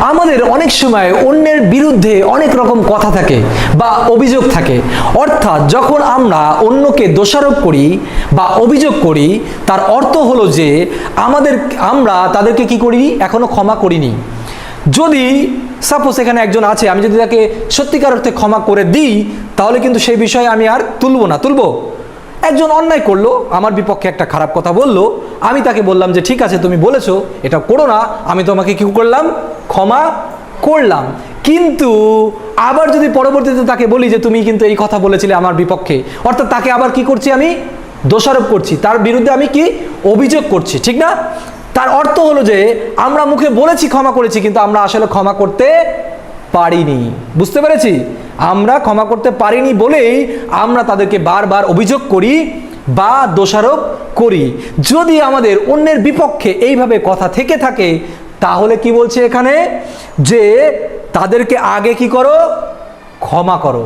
আমাদের অনেক সময় অন্যের বিরুদ্ধে অনেক রকম কথা থাকে বা অভিযোগ থাকে। অর্থাৎ যখন আমরা অন্যকে দোষারোপ করি বা অভিযোগ করি, তার অর্থ হলো যে আমরা তাদেরকে কি করি, এখনো ক্ষমা করিনি। যদি সাপোজ এখানে একজন আছে, আমি যদি তাকে সত্যিকার অর্থে ক্ষমা করে দিই, তাহলে কিন্তু সেই বিষয়ে আমি আর তুলবো। একজন অন্যায় করলো, আমার বিপক্ষে একটা খারাপ কথা বললো, আমি তাকে বললাম যে ঠিক আছে তুমি বলেছো এটা করো না, আমি তোমাকে কি করলাম, ক্ষমা করলাম। কিন্তু আবার যদি পরবর্তীতে তাকে বলি যে তুমি কিন্তু এই কথা বলেছিলে আমার বিপক্ষে, অর্থাৎ তাকে আবার কি করছি, আমি দোষারোপ করছি, তার বিরুদ্ধে আমি কি অভিযোগ করছি, ঠিক না? তার অর্থ হলো যে আমরা মুখে বলেছি ক্ষমা করেছি, কিন্তু আমরা আসলে ক্ষমা করতে পারিনি। বুঝতে পেরেছি? আমরা ক্ষমা করতে পারিনি বলেই আমরা তাদেরকে বারবার অভিযোগ করি বা দোষারোপ করি। যদি আমাদের অন্যের বিপক্ষে এইভাবে কথা থেকে থাকে, তাহলে কি বলছে এখানে, যে তাদেরকে আগে কি করো, ক্ষমা করো।